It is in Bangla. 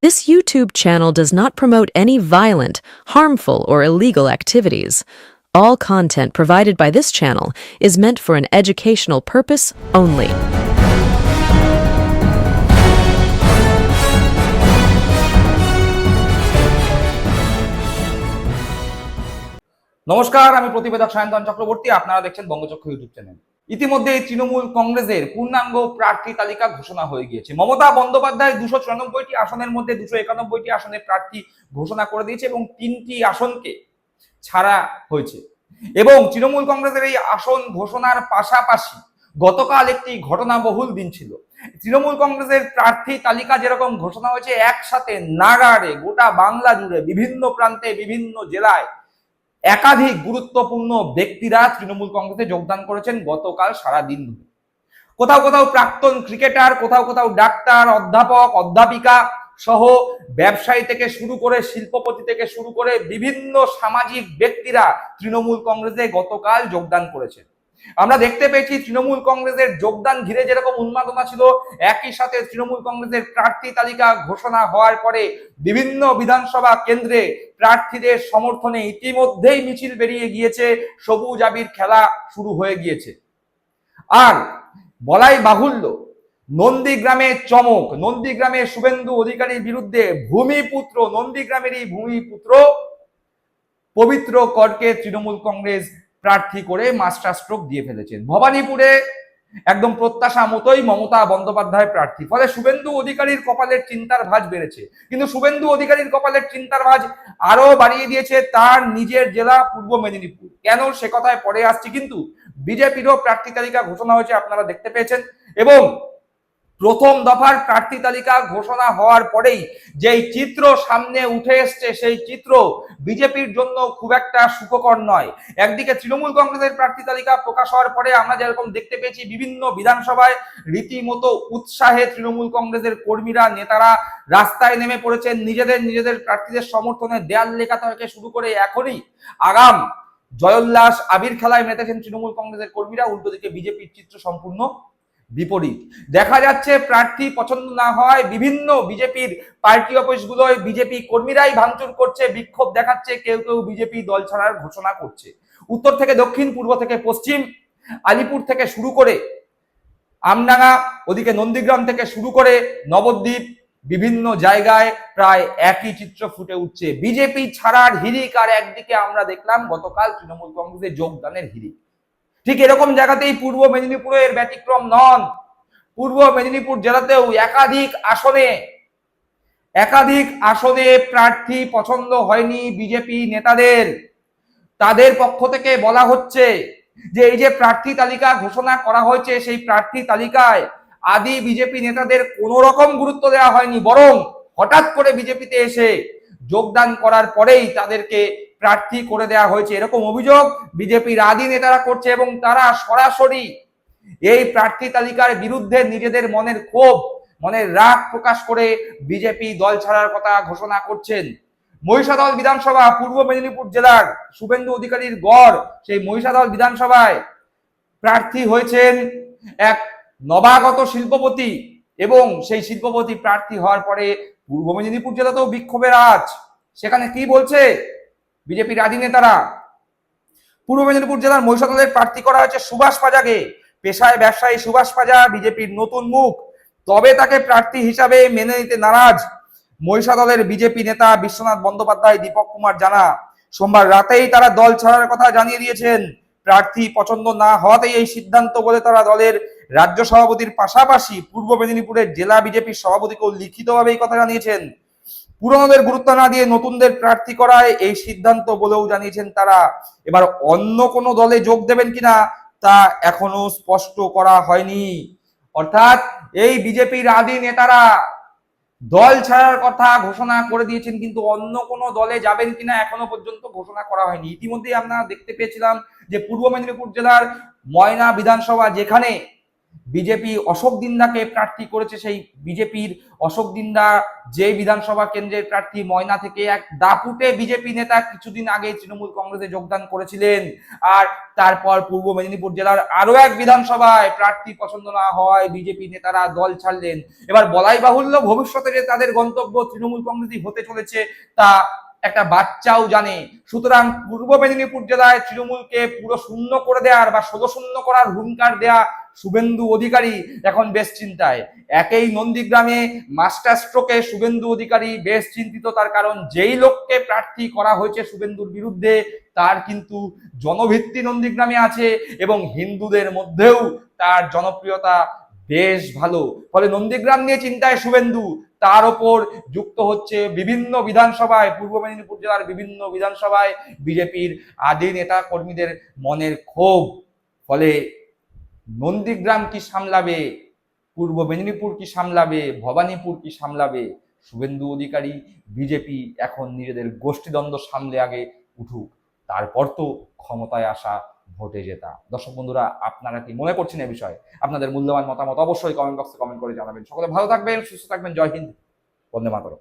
This YouTube channel does not promote any violent, harmful, or illegal activities. All content provided by this channel is meant for an educational purpose only. নমস্কার, আমি প্রতিবেদক সায়ন্তন চক্রবর্তী। আপনারা দেখছেন বঙ্গচক্ষু ইউটিউব চ্যানেল। ইতিমধ্যে তৃণমূল কংগ্রেসের পূর্ণাঙ্গ প্রার্থী তালিকা ঘোষণা হয়ে গিয়েছে। মমতা বন্দ্যোপাধ্যায় 294টি আসনের মধ্যে 291টি আসনের প্রার্থী ঘোষণা করে দিয়েছে এবং 3টি আসনকে ছাড়া হয়েছে। এবং তৃণমূল কংগ্রেসের এই আসন ঘোষণার পাশাপাশি গতকাল একটি ঘটনাবহুল দিন ছিল। তৃণমূল কংগ্রেসের প্রার্থী তালিকা যেরকম ঘোষণা হয়েছে, একসাথে নাগাড়ে গোটা বাংলা জুড়ে বিভিন্ন প্রান্তে বিভিন্ন জেলায় একাধিক গুরুত্বপূর্ণ ব্যক্তিরা তৃণমূল কংগ্রেসে যোগদান করেছেন গতকাল সারা দিন ধরে। কোথাও কোথাও প্রাক্তন ক্রিকেটার, কোথাও কোথাও ডাক্তার, অধ্যাপক, অধ্যাপিকা সহ ব্যবসায়ী থেকে শুরু করে শিল্পপতি থেকে শুরু করে বিভিন্ন সামাজিক ব্যক্তিরা তৃণমূল কংগ্রেসে গতকাল যোগদান করেছেন। আমরা দেখতে পেয়েছি তৃণমূল কংগ্রেসের যোগদান ঘিরে যেরকম উন্মাদনা ছিল, একই সাথে তৃণমূল কংগ্রেসের প্রার্থী তালিকা ঘোষণা হওয়ার পরে বিভিন্ন বিধানসভা কেন্দ্রে প্রার্থীদের সমর্থনে ইতিমধ্যেই মিছিল বেরিয়ে গিয়েছে, সবুজ আবির খেলা শুরু হয়ে গিয়েছে। আর বলাই বাহুল্য, নন্দীগ্রামে চমক। নন্দীগ্রামে শুভেন্দু অধিকারীর বিরুদ্ধে ভূমিপুত্র, নন্দীগ্রামেরই ভূমিপুত্র পবিত্র করকে তৃণমূল কংগ্রেস প্রার্থী করে মাস্টার স্ট্রোক দিয়ে ফেলেছেন। ভবানীপুরে একদম প্রত্যাশা মতোই মমতা বন্দ্যোপাধ্যায় প্রার্থী। ফলে শুভেন্দু অধিকারীর কপালের চিন্তার ভাঁজ বেড়েছে। কিন্তু শুভেন্দু অধিকারীর কপালের চিন্তার ভাঁজ আরো বাড়িয়ে দিয়েছে তার নিজের জেলা পূর্ব মেদিনীপুর। কেন, সে কথায় পরে আসছি। কিন্তু বিজেপিরও প্রার্থী তালিকা ঘোষণা হয়েছে, আপনারা দেখতে পেয়েছেন। এবং প্রথম দফার প্রার্থী তালিকা ঘোষণা হওয়ার পরেই যেই চিত্র সামনে উঠে এসছে, সেই চিত্র বিজেপির জন্য খুব একটা সুখকর নয়। একদিকে তৃণমূল কংগ্রেসের প্রার্থী তালিকা প্রকাশ হওয়ার পরে আমরা যেরকম দেখতে পেয়েছি, বিভিন্ন বিধানসভায় রীতিমতো উৎসাহে তৃণমূল কংগ্রেসের কর্মীরা, নেতারা রাস্তায় নেমে পড়েছেন নিজেদের প্রার্থীদের সমর্থনে। দেয়াল লেখা থেকে শুরু করে এখনই আগাম জয়োল্লাস আবির খেলায় মেতেছেন তৃণমূল কংগ্রেসের কর্মীরা। উল্টো দিকে বিজেপির চিত্র সম্পূর্ণ বিপরীত। দেখা যাচ্ছে প্রার্থী পছন্দ না হয় বিভিন্ন বিজেপির পার্টি অফিসগুলোয় বিজেপি কর্মীরাই ভাঙচুর করছে, বিক্ষোভ দেখাচ্ছে, কেউ কেউ বিজেপি দল ছাড়ার ঘোষণা করছে। উত্তর থেকে দক্ষিণ, পূর্ব থেকে পশ্চিম, আলিপুর থেকে শুরু করে আমডাঙ্গা, ওদিকে নন্দীগ্রাম থেকে শুরু করে নবদ্বীপ, বিভিন্ন জায়গায় প্রায় একই চিত্র ফুটে উঠছে। বিজেপি ছাড়ার হিড়িক, আর একদিকে আমরা দেখলাম গতকাল তৃণমূল কংগ্রেসে যোগদানের হিড়িক। ঠিক এরকম জায়গাতেই পূর্ব মেদিনীপুরের ব্যতিক্রম নন। পূর্ব মেদিনীপুর জেলাতেও একাধিক আসনে প্রার্থী পছন্দ হয়নি বিজেপি নেতাদের। তাদের পক্ষ থেকে বলা হচ্ছে যে এই যে প্রার্থী তালিকা ঘোষণা করা হয়েছে, সেই প্রার্থী তালিকায় আদি বিজেপি নেতাদের কোনো রকম গুরুত্ব দেওয়া হয়নি, বরং হঠাৎ করে বিজেপিতে এসে যোগদান করার পরেই তাদেরকে প্রার্থী করে দেওয়া হয়েছে, এরকম অভিযোগ বিজেপির আদি নেতারা করছে। এবং তারা সরাসরি এই প্রার্থী তালিকার বিরুদ্ধে নিজেদের মনের ক্ষোভ, মনের রাগ প্রকাশ করে বিজেপি দল ছাড়ার কথা ঘোষণা করছেন। মহিষাদল বিধানসভা, পূর্ব মেদিনীপুর জেলার শুভেন্দু অধিকারীর গড়, সেই মহিষাদল বিধানসভায় প্রার্থী হয়েছেন এক নবাগত শিল্পপতি। এবং সেই শিল্পপতি প্রার্থী হওয়ার পরে পূর্ব মেদিনীপুর জেলাতেও বিক্ষোভের আঁচ। সেখানে কি বলছে বিজেপির আদি নেতারা? পূর্ব মেদিনীপুর জেলার মহিষাদলের প্রার্থী করা হয়েছে সুভাষ পাজাকে। পেশায় ব্যবসায়ী সুভাষ পাজা বিজেপির নতুন মুখ, তবে তাকে প্রার্থী হিসাবে মেনে নিতে নারাজ মহিষাদলের বিজেপি নেতা বিশ্বনাথ বন্দ্যোপাধ্যায়, দীপক কুমার জানা। সোমবার রাতেই তারা দল ছাড়ার কথা জানিয়ে দিয়েছেন। প্রার্থী পছন্দ না হওয়াতেই এই সিদ্ধান্ত বলে তারা দলের রাজ্য সভাপতির পাশাপাশি পূর্ব মেদিনীপুরের জেলা বিজেপির সভাপতিকেও লিখিতভাবে এই কথা জানিয়েছেন। পুরনোদের গুরুত্ব না দিয়ে নতুনদের প্রার্থী করায় এই সিদ্ধান্ত বলেও জানিয়েছেন তারা। এবার অন্য কোনো দলে যোগ দেবেন কিনা তা এখনো স্পষ্ট করা হয়নি। অর্থাৎ এই বিজেপির আদি নেতারা দল ছাড়ার কথা ঘোষণা করে দিয়েছেন, কিন্তু অন্য কোনো দলে যাবেন কিনা এখনো পর্যন্ত ঘোষণা করা হয়নি। ইতিমধ্যেই আমরা দেখতে পেয়েছিলাম যে পূর্ব মেদিনীপুর জেলার ময়না বিধানসভা, যেখানে বিজেপি অশোক দিন্দাকে প্রার্থী করেছে, সেই বিজেপির অশোক দিন্দা যে বিধানসভা কেন্দ্রের প্রার্থী ময়না থেকে এক দাপুটে বিজেপি নেতা কিছুদিন আগে তৃণমূল কংগ্রেসে যোগদান করেছিলেন। আর তারপর পূর্ব মেদিনীপুর জেলার আরো এক বিধানসভায় প্রার্থী পছন্দ না হওয়ায় বিজেপি নেতারা দল ছাড়লেন। এবার বলাই বাহুল্য, ভবিষ্যতে যে তাদের গন্তব্য তৃণমূল কংগ্রেসই হতে চলেছে তা একটা বাচ্চাও জানে। সুতরাং পূর্ব মেদিনীপুর জেলায় তৃণমূলকে পুরো শূন্য করে দেওয়ার বা ষোলো শূন্য করার হুঙ্কার দেয়া শুভেন্দু অধিকারী এখন বেশ চিন্তায়। একই নন্দীগ্রামে মাস্টার স্ট্রোকে শুভেন্দু অধিকারী বেশ চিন্তিত, তার কারণ যেই লোককে প্রার্থী করা হয়েছে শুভেন্দুর বিরুদ্ধে তার কিন্তু জনভিত্তি নন্দীগ্রামে আছে এবং হিন্দুদের মধ্যেও তার জনপ্রিয়তা বেশ ভালো। ফলে নন্দীগ্রাম নিয়ে চিন্তায় শুভেন্দু, তার ওপর যুক্ত হচ্ছে বিভিন্ন বিধানসভায়, পূর্ব মেদিনীপুর জেলার বিভিন্ন বিধানসভায় বিজেপির আদি নেতা কর্মীদের মনের ক্ষোভ। ফলে নন্দীগ্রাম কি সামলাবে, পূর্ব মেদিনীপুর কি সামলাবে, ভবানীপুর কি সামলাবে, শুভেন্দু অধিকারী বিজেপি এখন নিজেদের গোষ্ঠীদ্বন্দ্ব সামলে আগে উঠুক, তারপর তো ক্ষমতায় আসা, ভোটে জেতা। দর্শক বন্ধুরা, আপনারা কি মনে করছেন এ বিষয়ে? আপনাদের মূল্যবান মতামত অবশ্যই কমেন্ট বক্সে কমেন্ট করে জানাবেন। সকলে ভালো থাকবেন, সুস্থ থাকবেন। জয় হিন্দ, বন্দে মাতরম।